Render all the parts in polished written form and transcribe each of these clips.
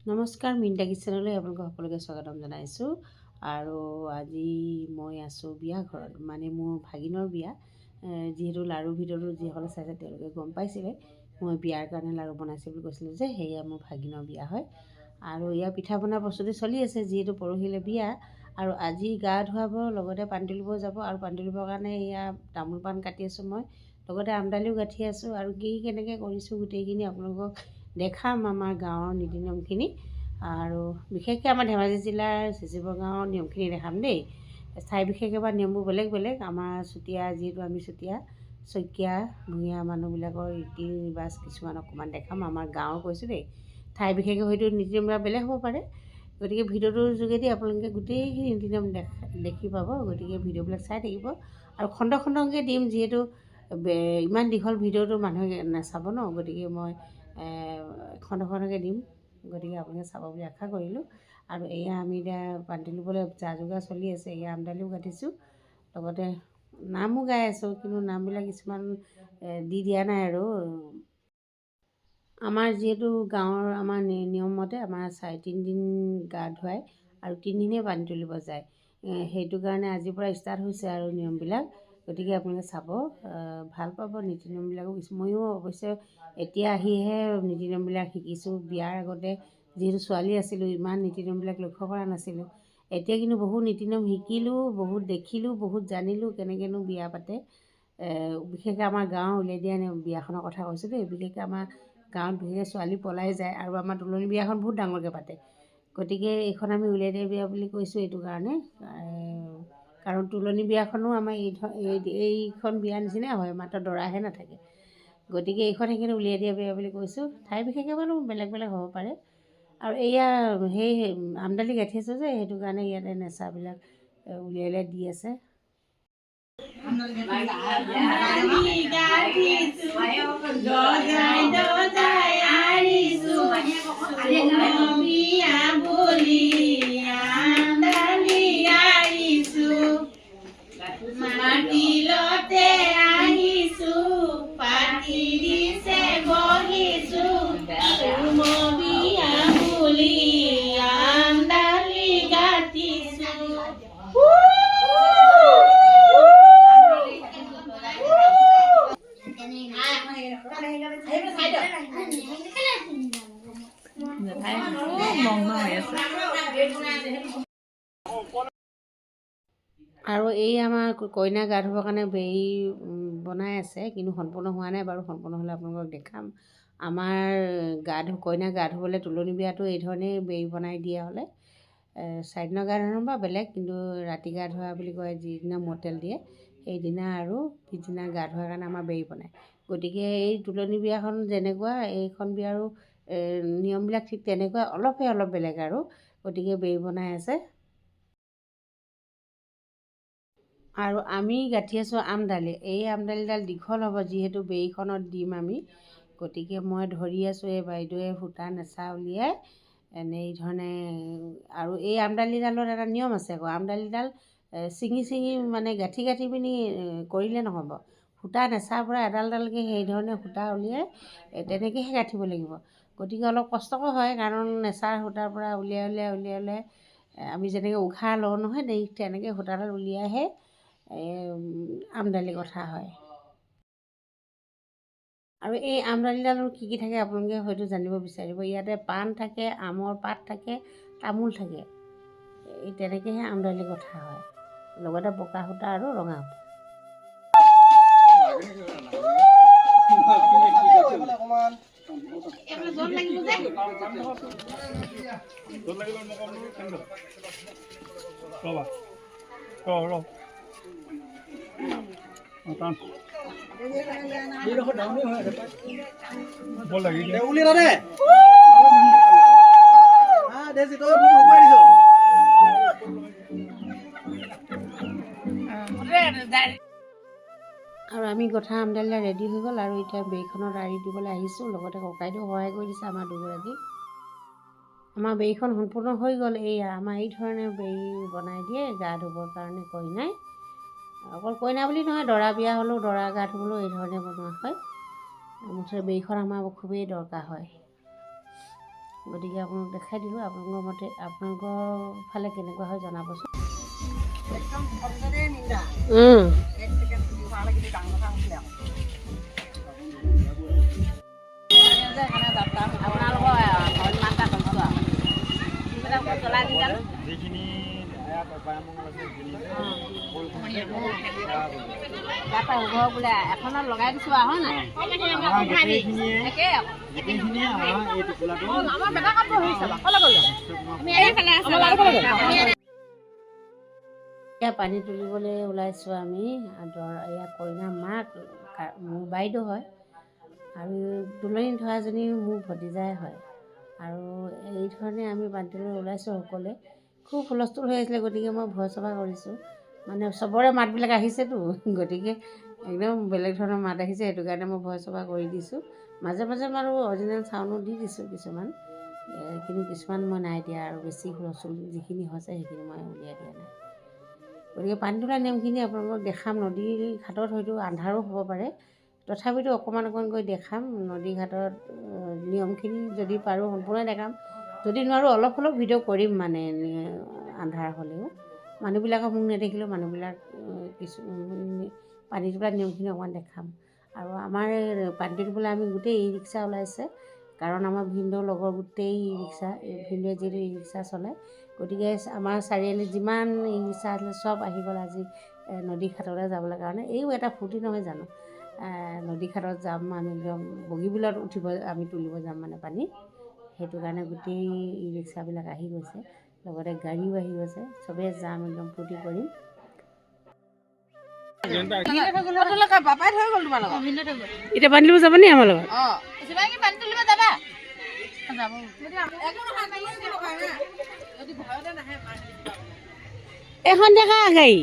নমস্কাৰ, মিণ্টা কিচেনলৈ আপোনালোকক সকলোকে স্বাগতম জনাইছোঁ। আৰু আজি মই আছোঁ বিয়া ঘৰত, মানে মোৰ ভাগিনৰ বিয়া। যিহেতু লাড়ু ভিডিঅ'টো যিসকলে চাইছে তেওঁলোকে গম পাইছিলে মই বিয়াৰ কাৰণে লাড়ু বনাইছোঁ বুলি কৈছিলোঁ যে, সেয়া মোৰ ভাগিনৰ বিয়া হয়। আৰু ইয়াৰ পিঠা পনাৰ প্ৰস্তুতি চলি আছে, যিহেতু পৰহিলৈ বিয়া। আৰু আজি গা ধুৱাব, লগতে পানী তুলিব যাব। আৰু পানী তুলিবৰ কাৰণে এয়া তামোল পাণ কাটি আছোঁ মই, লগতে আমডালিও গাঁঠি আছোঁ। আৰু কি কেনেকৈ কৰিছোঁ গোটেইখিনি আপোনালোকক দেখাম, আমাৰ গাঁৱৰ নীতি নিয়মখিনি। আৰু বিশেষকৈ আমাৰ ধেমাজি জিলাৰ চিচিবৰ গাঁৱৰ নিয়মখিনি দেখাম দেই। ঠাই বিশেষে বা নিয়মবোৰ বেলেগ বেলেগ। আমাৰ চুতীয়া, যিহেতু আমি চুতীয়া শইকীয়া ভূঞা মানুহবিলাকৰ ৰীতি ৰিবাজ কিছুমান অকণমান দেখাম। আমাৰ গাঁৱৰ কৈছোঁ দেই, ঠাই বিশেষে হয়তো নীতি নিয়মবিলাক বেলেগ হ'ব পাৰে। গতিকে ভিডিঅ'টোৰ যোগেদি আপোনালোকে গোটেইখিনি নীতি নিয়ম দেখি পাব। গতিকে ভিডিঅ'বিলাক চাই থাকিব। আৰু খণ্ড খণ্ডকৈ দিম, যিহেতু ইমান দীঘল ভিডিঅ'টো মানুহে নাচাব ন। গতিকে মই খণ্ড খণ্ডকৈ দিম, গতিকে আপোনালোকে চাব বুলি আশা কৰিলোঁ। আৰু এয়া আমি এতিয়া পানী তুলিবলৈ যা যোগাৰ চলি আছে। এয়া আমডালিও গাঁঠিছোঁ, লগতে নামো গাই আছোঁ, কিন্তু নামবিলাক কিছুমান দি দিয়া নাই। আৰু আমাৰ যিহেতু গাঁৱৰ আমাৰ নিয়ম মতে আমাৰ 3দিন গা ধুৱাই আৰু 3দিনেই পানী তুলিব যায়। সেইটো কাৰণে আজিৰ পৰা ষ্টাৰ্ট হৈছে আৰু নিয়মবিলাক। গতিকে আপোনালোকে চাব, ভাল পাব নীতি নিয়মবিলাকো। ময়ো অৱশ্যে এতিয়া আহিহে নীতি নিয়মবিলাক শিকিছোঁ। বিয়াৰ আগতে যিহেতু ছোৱালী আছিলোঁ, ইমান নীতি নিয়মবিলাক লক্ষ্য কৰা নাছিলোঁ। এতিয়া কিন্তু বহুত নীতি নিয়ম শিকিলোঁ, বহুত দেখিলোঁ, বহুত জানিলোঁ কেনেকৈনো বিয়া পাতে। বিশেষকৈ আমাৰ গাঁৱৰ উলিয়াই দিয়া বিয়াখনৰ কথা কৈছোঁ দেই। বিশেষকৈ আমাৰ গাঁৱত বিশেষকৈ ছোৱালী পলাই যায়, আৰু আমাৰ তোলনি বিয়াখন বহুত ডাঙৰকৈ পাতে। গতিকে এইখন আমি উলিয়াই দিয়া বিয়া বুলি কৈছোঁ এইটো কাৰণে, কাৰণ তোলনি বিয়াখনো আমাৰ এইখন বিয়াৰ নিচিনাই হয়, মাত্ৰ দৰাহে নাথাকে। গতিকে এইখন সেইখিনি উলিয়াই দিয়া বিয়া বুলি কৈছোঁ। ঠাই বিশেষে বাৰু বেলেগ বেলেগ হ'ব পাৰে। আৰু এয়া সেই আমডালি গাঁঠি আছোঁ যে, সেইটো কাৰণে ইয়াতে নেচাবিলাক উলিয়াই দি আছে। মাটিলতে আহিছোঁ, পাতি দিছে বহিছোঁ, বিয়া বুলি আমডালি গাঁঠিছোঁ। আৰু এই আমাৰ কইনা গা ধুবৰ কাৰণে বেৰি বনাই আছে, কিন্তু সম্পূৰ্ণ হোৱা নাই বাৰু। সম্পূৰ্ণ হ'লে আপোনালোকক দেখাম। আমাৰ কইনা গা ধুবলৈ তোলনি বিয়াটো এই ধৰণেই বেৰি বনাই দিয়া হ'লে 4 দিনৰ গা ধোৱা বা বেলেগ, কিন্তু ৰাতি গা ধোৱা বুলি কয় যিদিনা মতেল দিয়ে সেইদিনা, আৰু পিছদিনা গা ধোৱাৰ কাৰণে আমাৰ বেৰি বনায়। গতিকে এই তোলনি বিয়াখন যেনেকুৱা, এইখন বিয়াৰো নিয়মবিলাক ঠিক তেনেকুৱা, অলপ বেলেগ আৰু। গতিকে বেৰি বনাই আছে। আৰু আমি গাঁঠি আছোঁ আমডালি। এই আমডালিডাল দীঘল হ'ব, যিহেতু বেৰিখনত দিম আমি। গতিকে মই ধৰি আছোঁ, এই বাইদেৱে সূতা নেচা উলিয়াই এনেধৰণে। আৰু এই আমডালিডালত এটা নিয়ম আছে আকৌ। আমডালিডাল ছিঙি মানে গাঁঠি পিনি কৰিলে নহ'ব। সূতা নেচাৰ পৰা এডাল এডালকৈ সেইধৰণে সূতা উলিয়াই তেনেকৈহে গাঁঠিব লাগিব। গতিকে অলপ কষ্টকৰ হয়, কাৰণ নেচাৰ সূতাৰ পৰা উলিয়াই আমি যেনেকৈ উঘাৰ লওঁ নহয়, তেনেকৈ সূতাডাল উলিয়াইহে আমডালি গঁঠা হয়। আৰু এই আমডালিডালৰ কি থাকে আপোনালোকে হয়তো জানিব বিচাৰিব। ইয়াতে পাণ থাকে, আমৰ পাত থাকে, তামোল থাকে। এই তেনেকৈহে আমডালি গঁঠা হয়, লগতে বগা সূতা আৰু ৰঙা সূতা। আৰু আমি গঁঠা আমডালিডাল ৰেডি হৈ গ'ল। আৰু এতিয়া বেৰিখনত আঁৰি দিবলৈ আহিছোঁ, লগতে ককাইদেউ সহায় কৰি দিছে আমাৰ দুগৰাকী। আমাৰ বেৰিখন সম্পূৰ্ণ হৈ গ'ল। এয়া আমাৰ এই ধৰণে বেৰি বনাই দিয়ে গা ধুবৰ কাৰণে কইনাই। অকল কইনা বুলি নহয়, দৰা বিয়া হ'লেও, দৰা গা ধুবলৈও এই ধৰণে বনোৱা হয়। মুঠতে বেৰিখন আমাৰ খুবেই দৰকাৰ হয়। গতিকে আপোনালোক দেখাই দিলোঁ। আপোনালোকৰ মতে আপোনালোকৰ ফালে কেনেকুৱা হয় জনাবচোন। বোলে এখনত লগাই দিছো হয় নাই পানী তুলিবলৈ ওলাইছোঁ আমি। এয়া কইনা মাক মোৰ বাইদেউ হয় আৰু তুলনি ধৰাজনী মোৰ ভতিজাই হয়। আৰু এই ধৰণে আমি পানী তুলিবলৈ ওলাইছোঁ সকলোৱে। খুব হুলস্থুল হৈ আছিলে, গতিকে মই ভয় চভা কৰিছোঁ। মানে চবৰে মাতবিলাক আহিছেতো, গতিকে একদম বেলেগ ধৰণৰ মাত আহিছে, সেইটো কাৰণে মই ভয় চভা কৰি দিছোঁ। মাজে মাজে বাৰু অৰিজিনেল চাউণ্ডো দি দিছোঁ কিছুমান, কিন্তু কিছুমান মই নাই দিয়া। আৰু বেছি হুলস্থুল যিখিনি হৈছে সেইখিনি মই উলিয়াই দিয়া নাই। গতিকে পানী তোলা নিয়মখিনি আপোনালোকক দেখাম। নদীৰ ঘাটত হয়তো আন্ধাৰো হ'ব পাৰে, তথাপিতো অকণমান অকণমানকৈ দেখাম। নদী ঘাটত নিয়মখিনি যদি পাৰোঁ সম্পূৰ্ণ দেখাম, যদি নোৱাৰোঁ অলপ অলপ ভিডিঅ' কৰিম। মানে আন্ধাৰ হ'লেও মানুহবিলাকক মোক নেদেখিলেও মানুহবিলাক কিছু পানী তোলা নিয়মখিনি অকণমান দেখাম। আৰু আমাৰ পানী তুলিবলৈ আমি গোটেই ই ৰিক্সা ওলাইছে, কাৰণ আমাৰ ভিনদেউৰ লগৰ গোটেই ই ৰিক্সা, ভিনদেউৱে যিহেতু ই ৰিক্সা চলায়, গতিকে আমাৰ চাৰিআলিত যিমান ই ৰিক্সা আছিলে চব আহি গ'ল আজি নদী ঘাটলৈ যাবলৈ কাৰণে। এইও এটা ফূৰ্তি নহয় জানো, নদী ঘাটত যাম আমি, একদম বগীবিলত উঠিব, আমি তুলিব যাম মানে পানী। সেইটো কাৰণে গোটেই ই ৰিক্সাবিলাক আহি গৈছে, লগতে গাড়ীও আহি গৈছে, চবেই যাম, একদম ফূৰ্তি কৰিম। এতিয়া পানী তুলিব যাব নি আমাৰ লগত? এখন দেখা গাড়ী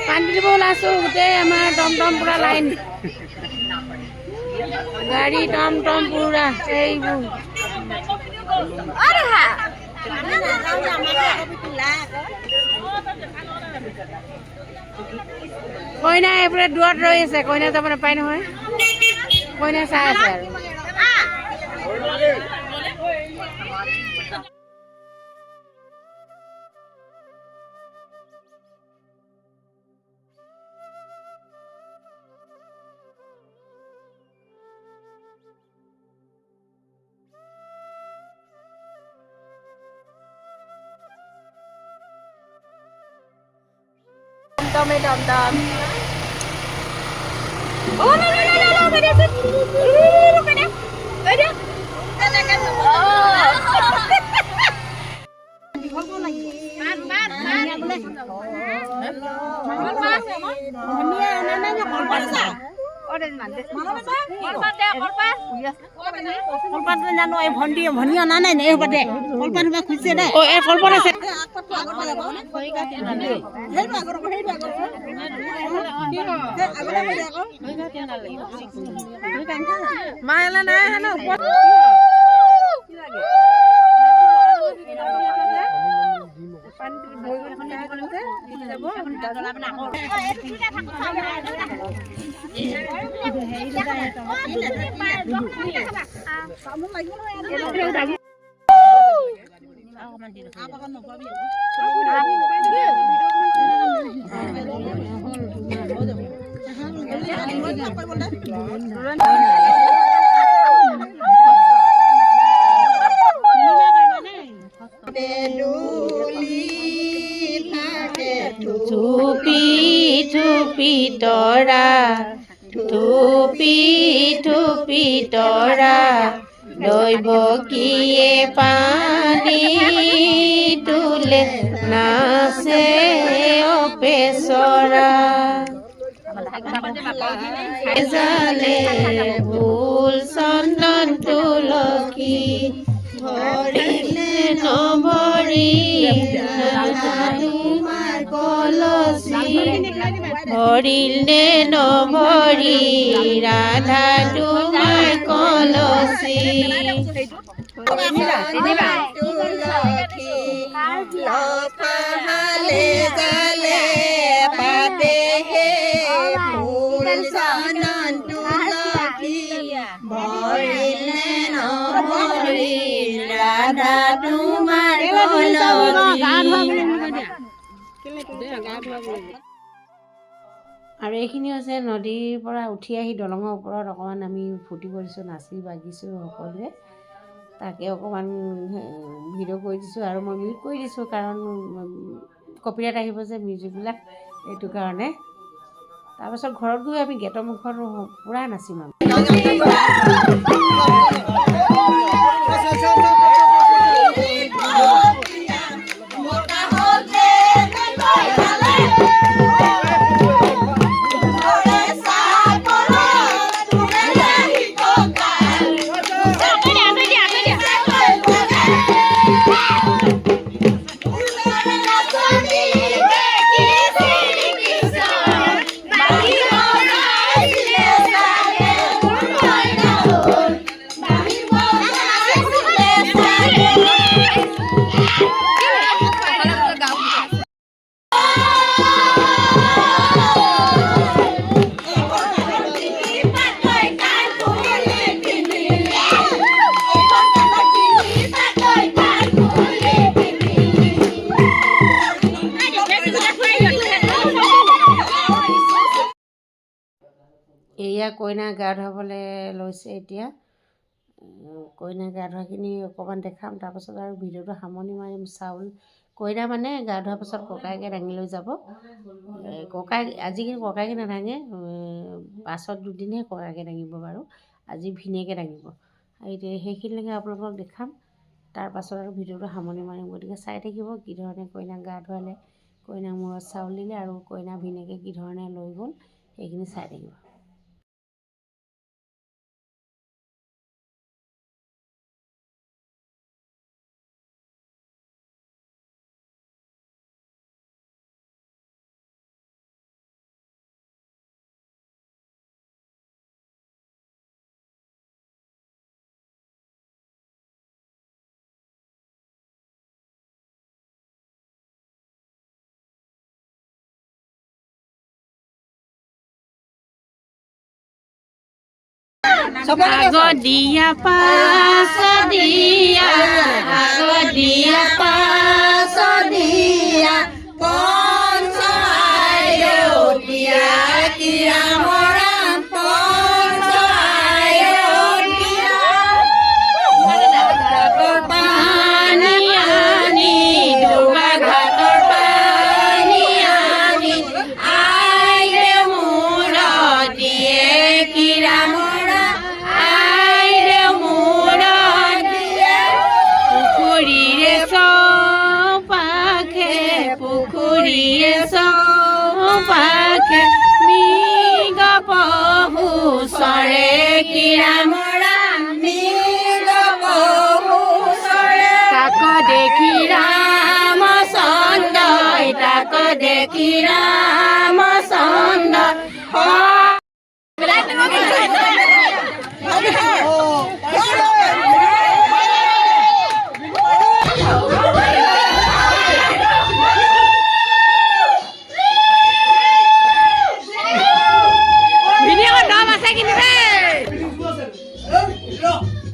পানী তুলিব ওলাইছোঁ। গোটেই আমাৰ টমটম পুৰা লাইন, গাড়ী টমটম পুৰা এইবোৰ। কইনা এইবোৰে দূৰত ৰৈ আছে, কইনা যাব নাপায় নহয়, কইনা চাই আছে আৰু। Tom. Oh, no, what is it? Look at it. ভনিয়া অনা নাই নে বাদে কলপাত বা খুঁজছে দে। অ এ কলপাত আছে। মাইলা নাই হেন ওপৰত থুপি তৰা থুপি তৰা দৈব কিয়ে পানী তুলে নাচে অপেচৰা জালে ফুল চন্দন তুলসী ভৰিলে নভৰি কলচী ভৰিলে নভৰি ৰাধা তোমাৰ কলচী তুলসী লফালে জালে পাতে হে ফুল চন্দন তুলসী ভৰিলে নভৰিল ৰাধা তোমাৰ আৰু এইখিনি হৈছে নদীৰ পৰা উঠি আহি দলঙৰ ওপৰত অকণমান আমি ফূৰ্তি কৰিছোঁ, নাচি বাগিছোঁ সকলোৱে। তাকে অকণমান ভিডিঅ' কৰি দিছোঁ আৰু মই মিউট কৰি দিছোঁ কাৰণ কপিৰাইট আহিব যে মিউজিকবিলাক, এইটো কাৰণে। তাৰপাছত ঘৰত গৈ আমি গেটৰ মুখত পূৰা নাচিম আৰু। এয়া কইনা গা ধুৱাবলৈ লৈছে এতিয়া। কইনা গা ধোৱাখিনি অকণমান দেখাম, তাৰপাছত আৰু ভিডিঅ'টো সামৰণি মাৰিম। চাউল কইনা মানে গা ধোৱাৰ পাছত ককায়েকে দাঙি লৈ যাব। ককায়েক আজিকালি ককায়েকে নাদাঙে, পাছত দুদিনহে ককায়েকে দাঙিব বাৰু। আজি ভিনীয়েকে দাঙিব। এতিয়া সেইখিনিলৈকে আপোনালোকক দেখাম, তাৰপাছত আৰু ভিডিঅ'টো সামৰণি মাৰিম। গতিকে চাই থাকিব কি ধৰণে কইনাক গা ধুৱালে, কইনাক মূৰত চাউল দিলে আৰু কইনা ভিনীয়েকে কি ধৰণে লৈ গ'ল, সেইখিনি চাই থাকিব। আগদিয়া পাছদিয়া আগদিয়া পাছদিয়া পঞ্চায়তীয়া কিয়া মৰাম পঞ্চায়তীয়া ঘাটৰ পানী আনি দুবা ঘাটৰ পানী আনি আইৰে মূৰ দিয়ে কিৰা পাখে মৃগ পহু চৰে কিৰা মৰা মৃগ পহু চৰে তাক দেখি ৰামচন্দ্ৰই তাক দেখি